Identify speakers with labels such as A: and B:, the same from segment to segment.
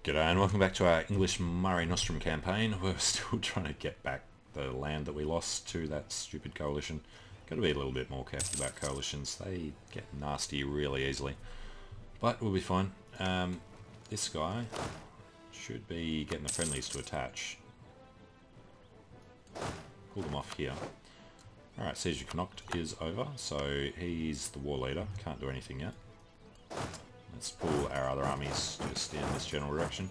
A: G'day and welcome back to our English Mare Nostrum campaign. We're still trying to get back the land that we lost to that stupid coalition. Got to be a little bit more careful about coalitions. They get nasty really easily. But we'll be fine. This guy should be getting the friendlies to attach. Pull them off here. Alright, Siege of Connacht is over, so he's the war leader. Can't do anything yet. Let's pull our other armies just in this general direction.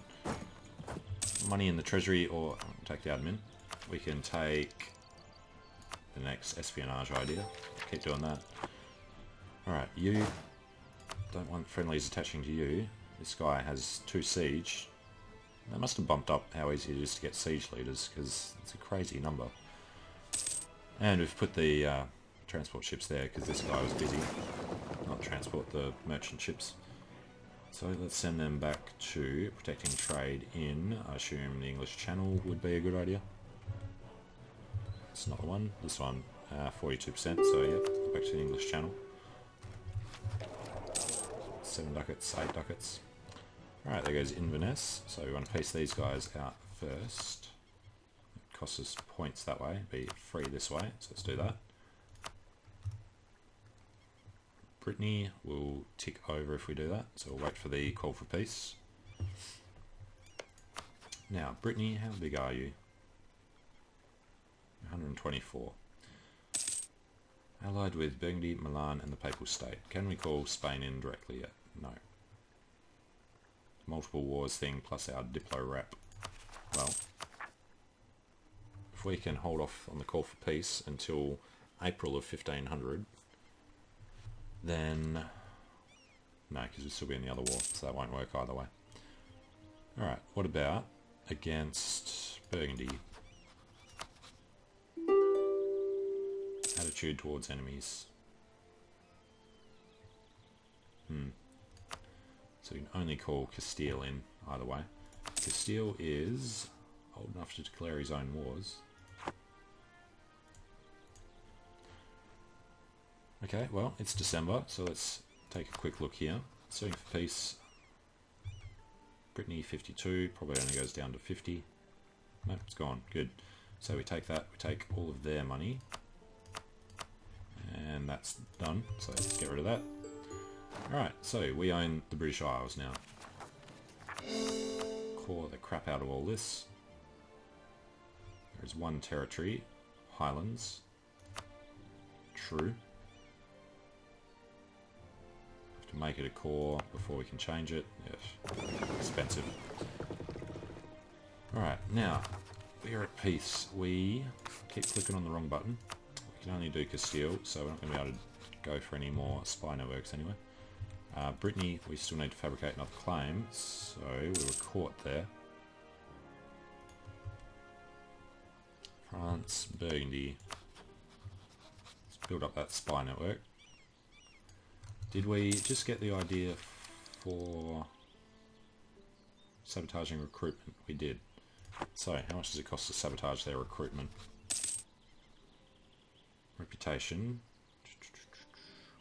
A: Money in the treasury, or take the admin. We can take the next espionage idea. Keep doing that. Alright, you don't want friendlies attaching to you. This guy has 2 siege. They must have bumped up how easy it is to get siege leaders, because it's a crazy number. And we've put the transport ships there, because this guy was busy. Not transport, the merchant ships. So let's send them back to protecting trade in, I assume the English Channel would be a good idea. It's not the one, this one, 42%, so yep, back to the English Channel. 7 ducats, 8 ducats. Alright, there goes Inverness, so we want to piece these guys out first. It costs us points that way, be free this way, so let's do that. Brittany will tick over if we do that, so we'll wait for the call for peace. Now, Brittany, how big are you? 124. Allied with Burgundy, Milan and the Papal State. Can we call Spain in directly yet? No. Multiple wars thing plus our Diplo rep. Well, if we can hold off on the call for peace until April of 1500, then no, because we'll still be in the other war, so that won't work either way. Alright, what about against Burgundy? Attitude towards enemies. So we can only call Castile in either way. Castile is old enough to declare his own wars. Okay, well, it's December, so let's take a quick look here. Suing for peace. Brittany 52, probably only goes down to 50. Nope, it's gone. Good. So we take that, we take all of their money. And that's done, so let's get rid of that. Alright, so we own the British Isles now. Core the crap out of all this. There is one territory, Highlands. True. To make it a core before we can change it. Yes, expensive. Alright, now we're at peace. We keep clicking on the wrong button. We can only do Castile, so we're not going to be able to go for any more spy networks anyway. Brittany, we still need to fabricate another claim, so we were caught there. France, Burgundy. Let's build up that spy network. Did we just get the idea for sabotaging recruitment? We did. So, how much does it cost to sabotage their recruitment? Reputation.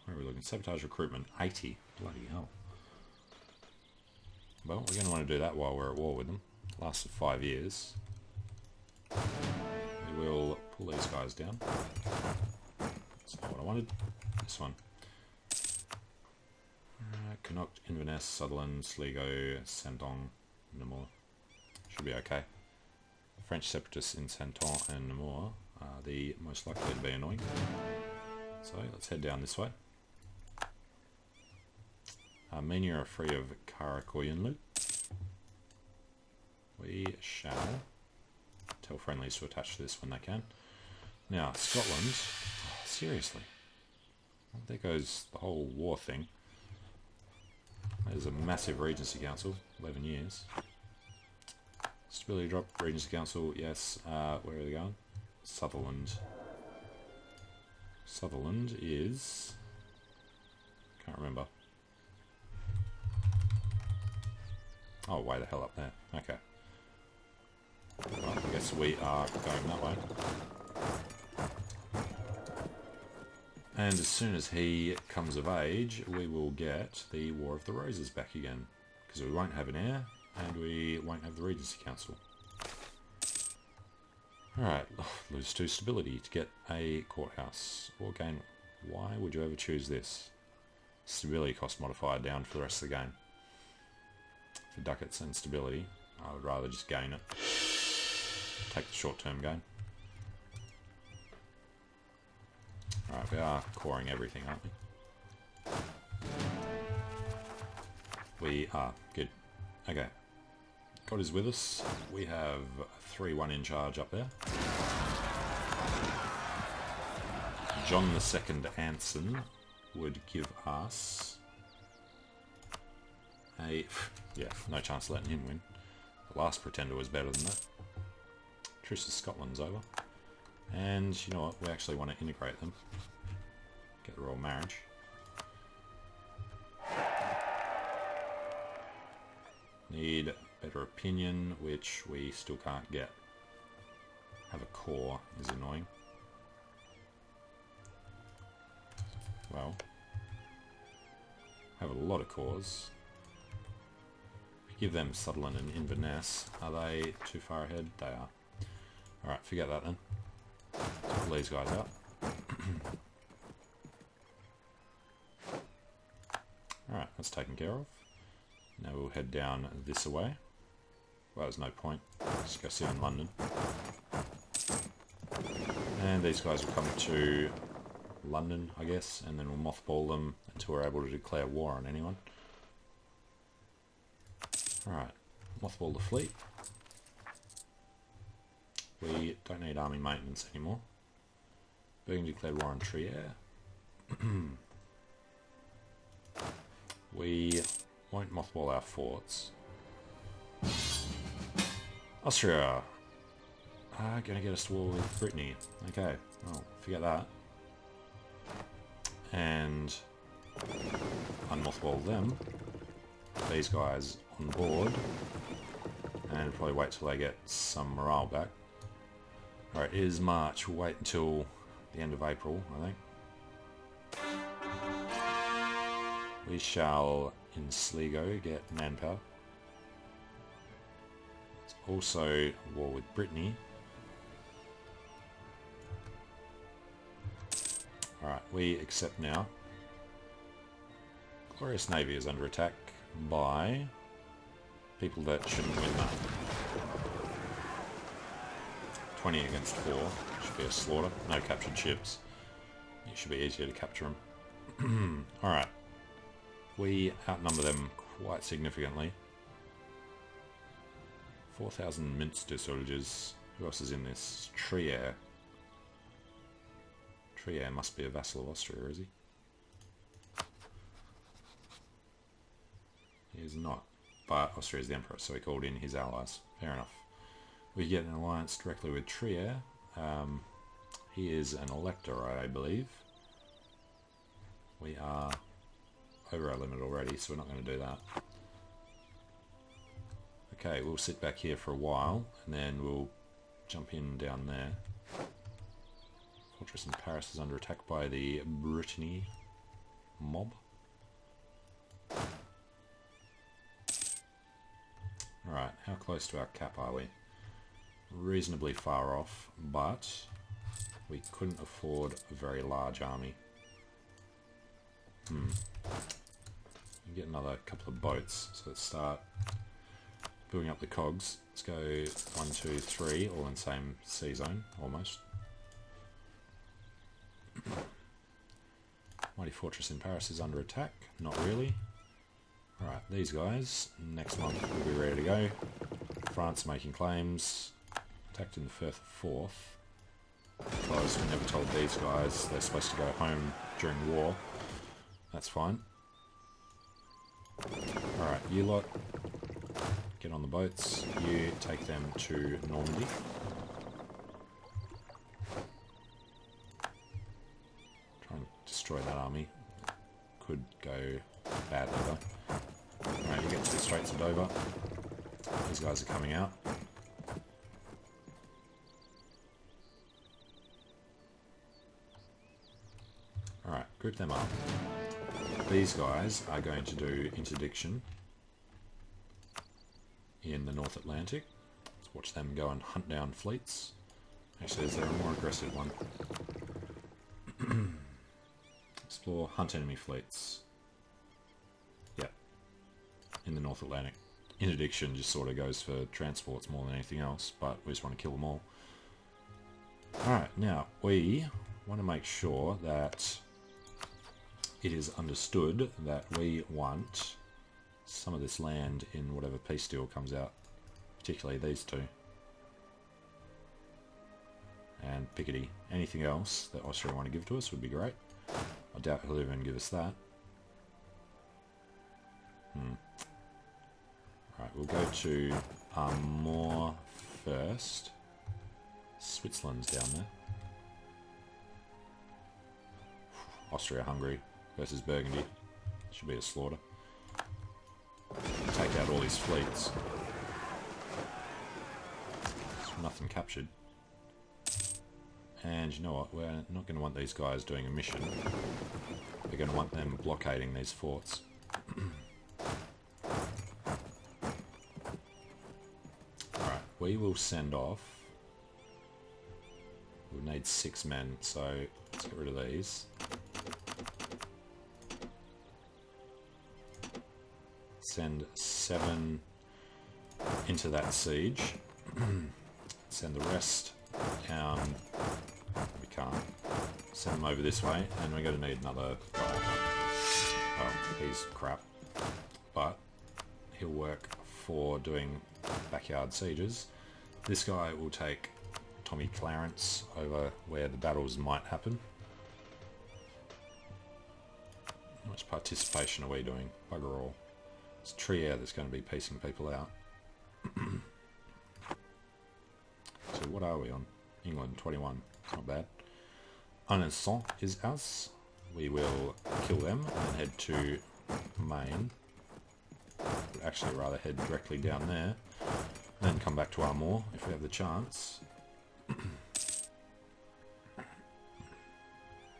A: Where are we looking? Sabotage recruitment. 80. Bloody hell. Well, we're going to want to do that while we're at war with them. Lasted 5 years. We will pull these guys down. That's not what I wanted. This one. Connacht, Inverness, Sutherland, Sligo, Santon, Namur. Should be okay. French separatists in Santon and Namur are the most likely to be annoying. So let's head down this way. Armenia are free of Karakoyunlu. We shall tell friendlies to attach to this when they can. Now, Scotland. Oh, seriously. Well, there goes the whole war thing. There's a massive Regency Council, 11 years. Stability drop, Regency Council, yes. Where are they going? Sutherland. Sutherland is... can't remember. Oh, way the hell up there. Okay. Well, I guess we are going that way. And as soon as he comes of age, we will get the War of the Roses back again. Because we won't have an heir, and we won't have the Regency Council. Alright, lose 2 stability to get a courthouse. Or gain... Why would you ever choose this? Stability cost modifier down for the rest of the game. For ducats and stability, I would rather just gain it. Take the short-term gain. Alright, we are coring everything, aren't we? We are. Good. Okay. God is with us. We have 3-1 in charge up there. John II Anson would give us a... Yeah, no chance of letting him win. The last pretender was better than that. Truce to Scotland's over. And you know what? We actually want to integrate them. Get the royal marriage. Need better opinion, which we still can't get. Have a core is annoying. Well, have a lot of cores. Give them Sutherland and Inverness. Are they too far ahead? They are. Alright, forget that then. Let's pull these guys out. Alright, that's taken care of. Now we'll head down this way. Well, there's no point. Just go sit in London. And these guys will come to London, I guess, and then we'll mothball them until we're able to declare war on anyone. Alright, mothball the fleet. We don't need army maintenance anymore. Burgundy declared war on Trier. We won't mothball our forts. Austria are going to get us to war with Brittany. Okay, well, forget that. And unmothball them. These guys on board. And probably wait till they get some morale back. Alright, it is March. We'll wait until the end of April, I think. We shall, in Sligo, get manpower. It's also war with Brittany. Alright, we accept now. Glorious Navy is under attack by people that shouldn't win that. 20 against 4. Should be a slaughter. No captured ships. It should be easier to capture them. Alright. We outnumber them quite significantly. 4,000 Minster soldiers. Who else is in this? Trier. Trier must be a vassal of Austria, is he? He is not. But Austria is the emperor, so he called in his allies. Fair enough. We get an alliance directly with Trier. He is an elector, I believe. We are over our limit already, so we're not going to do that. Okay, we'll sit back here for a while, and then we'll jump in down there. Fortress in Paris is under attack by the Brittany mob. Alright, how close to our cap are we? Reasonably far off, but we couldn't afford a very large army. We can get another couple of boats, so let's start building up the cogs. Let's go 1, 2, 3, all in the same sea zone, almost. Mighty Fortress in Paris is under attack. Not really. Alright, these guys, next month will be ready to go. France making claims. Attacked in the 4th. Because we never told these guys they're supposed to go home during the war. That's fine. Alright, you lot, get on the boats. You take them to Normandy. Try and destroy that army. Could go badly though. Alright, you get to the Straits of Dover. These guys are coming out. Alright, group them up. These guys are going to do interdiction. in the North Atlantic. Let's watch them go and hunt down fleets. Actually, is there a more aggressive one? Explore, hunt enemy fleets. Yep, in the North Atlantic. Interdiction just sort of goes for transports more than anything else, but we just want to kill them all. Alright, now we want to make sure that it is understood that we want some of this land in whatever peace deal comes out, particularly these two. And Picardy. Anything else that Austria want to give to us would be great. I doubt he'll even give us that. Right, we'll go to Armor first. Switzerland's down there. Austria-Hungary versus Burgundy. Should be a slaughter. Take out all these fleets. There's nothing captured. And you know what? We're not going to want these guys doing a mission. We're going to want them blockading these forts. Alright, we will send off. We'll need 6 men, so let's get rid of these. Send 7 into that siege. Send the rest down. We can't. Send them over this way, and we're going to need another guy. Well, he's crap, but he'll work for doing backyard sieges. This guy will take Tommy Clarence over where the battles might happen. How much participation are we doing? Bugger all. It's Trier that's going to be piecing people out. So what are we on? England, 21. It's not bad. Unconditional is us. We will kill them and head to Maine. We'd actually rather head directly down there. Then come back to Armor if we have the chance.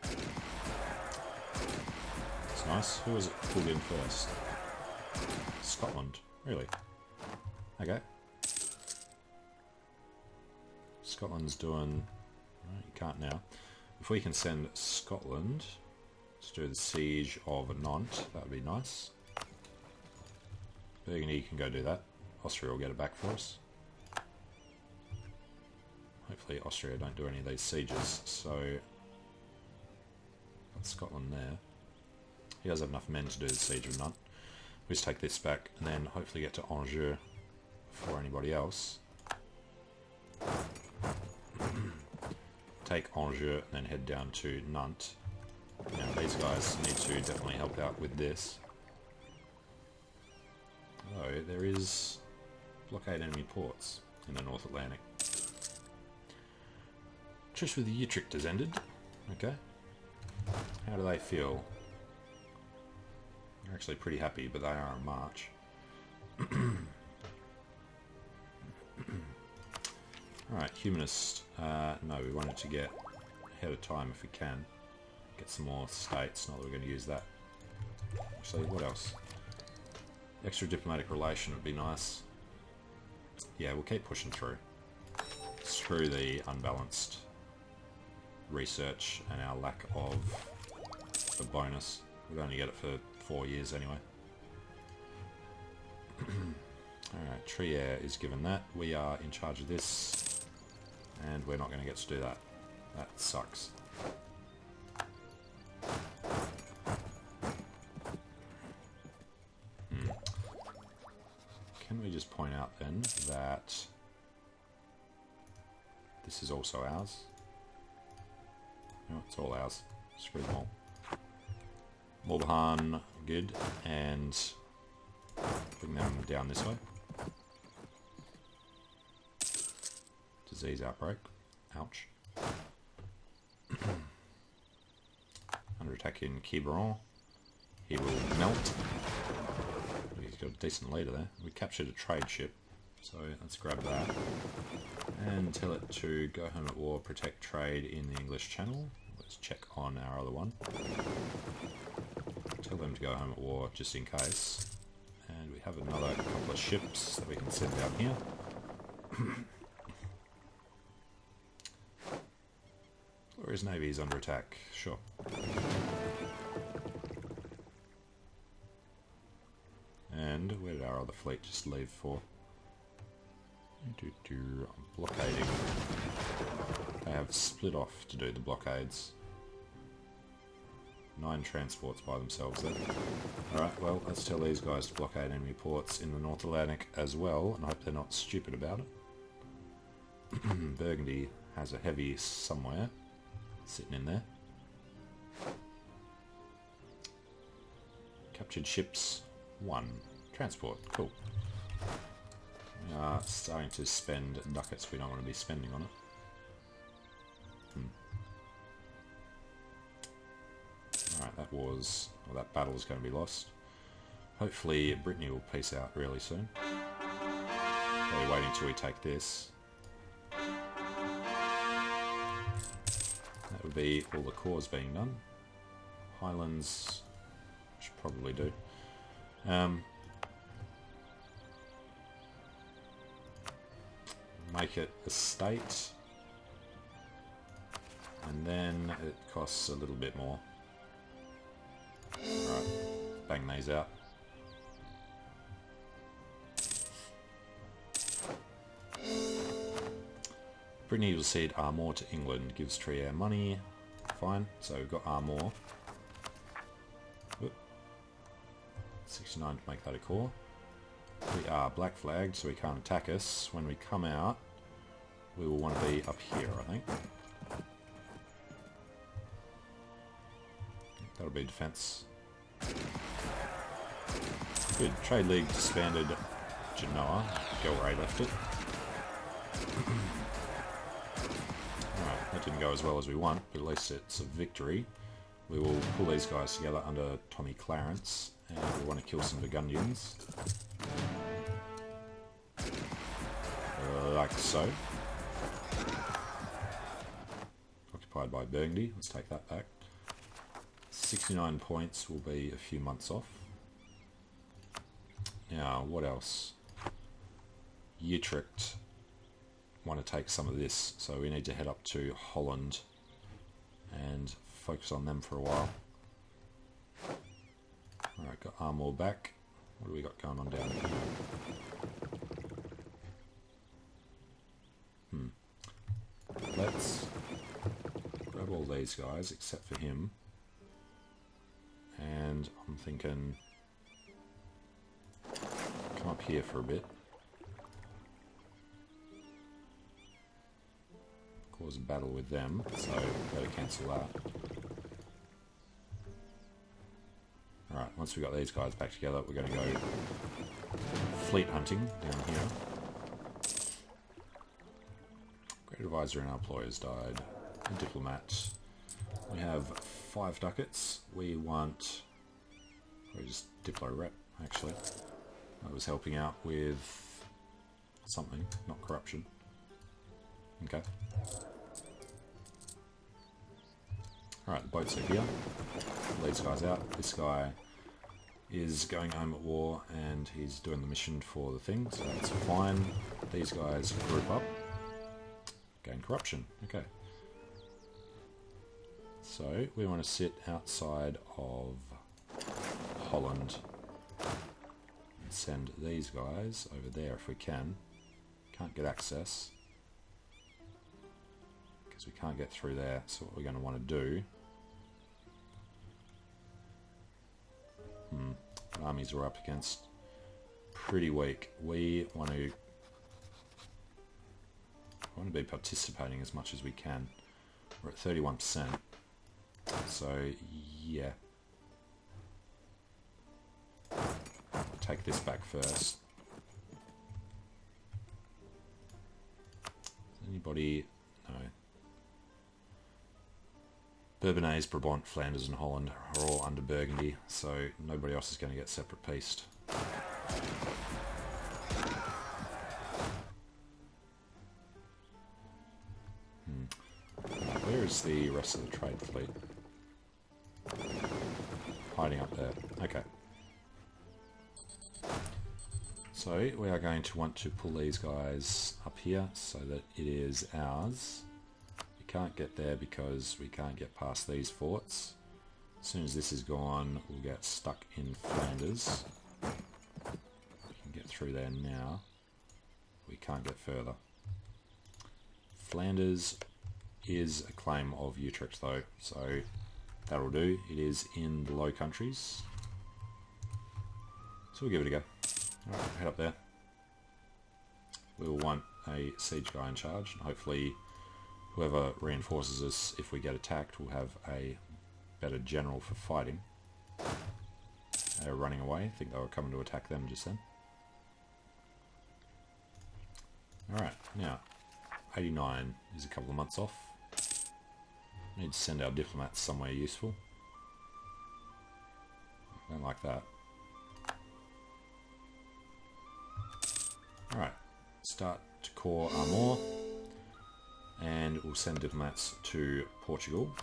A: It's nice. Who was it pulled in first? Scotland. Really? Okay. Scotland's doing... Right, you can't now. If we can send Scotland to do the siege of Nantes, that would be nice. Burgundy can go do that. Austria will get it back for us. Hopefully Austria don't do any of these sieges, so... Got Scotland there. He does have enough men to do the siege of Nantes. We just take this back and then hopefully get to Angers before anybody else. Take Angers and then head down to Nantes. Now these guys need to definitely help out with this. Although there is blockade enemy ports in the North Atlantic. Truce with the Utrecht has ended. Okay. How do they feel? They're actually pretty happy, but they are in March. Alright, humanist. No, we wanted to get ahead of time if we can. Get some more states, not that we're going to use that. Actually, what else? Extra diplomatic relation would be nice. Yeah, we'll keep pushing through. Screw the unbalanced research and our lack of the bonus. We'd only get it for 4 years anyway. Alright, Trier is given that. We are in charge of this. And we're not going to get to do that. That sucks. Can we just point out then that this is also ours? No, it's all ours. Screw them all. Mulbahan, good, and bring them down this way. Disease outbreak. Ouch. Under attack in Quiberon. He will melt. He's got a decent leader there. We captured a trade ship, so let's grab that. And tell it to go home at war, protect trade in the English Channel. Let's check on our other one. Tell them to go home at war just in case. And we we have another couple of ships that we can send down here. Or his navy is under attack. Sure. And where did our other fleet just leave for? Blockading. They have split off to do the blockades. 9 transports by themselves then. Alright, well, let's tell these guys to blockade enemy ports in the North Atlantic as well, and I hope they're not stupid about it. Burgundy has a heavy somewhere, sitting in there. Captured ships, 1. Transport, cool. We are starting to spend ducats we don't want to be spending on it. Alright, that battle is going to be lost. Hopefully Brittany will peace out really soon. Probably waiting till we take this. That would be all the cores being done. Highlands should probably do. Make it a state. And then it costs a little bit more. Alright, bang these out. Brittany will cede Armor to England, gives Trier money. Fine, so we've got Armor. 69 to make that a core. We are black flagged, so we can't attack us. When we come out, we will want to be up here, I think. That'll be defense. Good. Trade League disbanded Genoa. Gelray left it. Alright, that didn't go as well as we want, but at least it's a victory. We will pull these guys together under Tommy Clarence, and we want to kill some Burgundians. Like so. Occupied by Burgundy. Let's take that back. 69 points will be a few months off. Now, what else? Utrecht want to take some of this, so we need to head up to Holland and focus on them for a while. Alright, got Armor back. What do we got going on down here? Let's grab all these guys except for him. And I'm thinking come up here for a bit. Cause a battle with them, so better cancel that. Alright, once we've got these guys back together, we're going to go fleet hunting down here. Great advisor and our employers died. A diplomat. We have 5 ducats. We want... we just Diplo rep, actually. That was helping out with something, not corruption. Okay. Alright, the boats are here. Pull these guys out. This guy is going home at war and he's doing the mission for the thing, so that's fine. These guys group up. Gain corruption. Okay. So we want to sit outside of Holland and send these guys over there if we can. Can't get access because we can't get through there. So what we're going to want to do... what armies we're up against? Pretty weak. We want to be participating as much as we can. We're at 31%. So, yeah. I'll take this back first. Anybody? No. Bourbonnais, Brabant, Flanders and Holland are all under Burgundy, so nobody else is going to get separate pieced. Where is the rest of the trade fleet? Hiding up there. Okay. So we are going to want to pull these guys up here so that it is ours. We can't get there because we can't get past these forts. As soon as this is gone, we'll get stuck in Flanders. We can get through there now. We can't get further. Flanders is a claim of Utrecht though, so that'll do. It is in the Low Countries. So we'll give it a go. Alright, head up there. We'll want a siege guy in charge, and hopefully whoever reinforces us if we get attacked will have a better general for fighting. They were running away. I think they were coming to attack them just then. Alright, now 89 is a couple of months off. Need to send our diplomats somewhere useful. Don't like that. Alright, start to core Armor, and we'll send diplomats to Portugal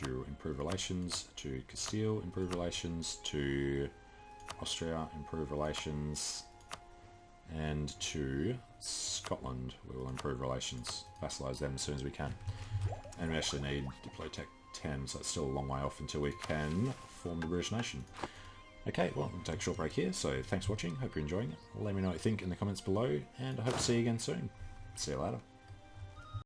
A: to improve relations, to Castile, improve relations, to Austria, improve relations, and to Scotland we will improve relations, vassalize them as soon as we can. And we actually need Diplotech 10, so it's still a long way off until we can form the British nation. Okay, well, we'll take a short break here, so thanks for watching, hope you're enjoying it. Let me know what you think in the comments below, and I hope to see you again soon. See you later.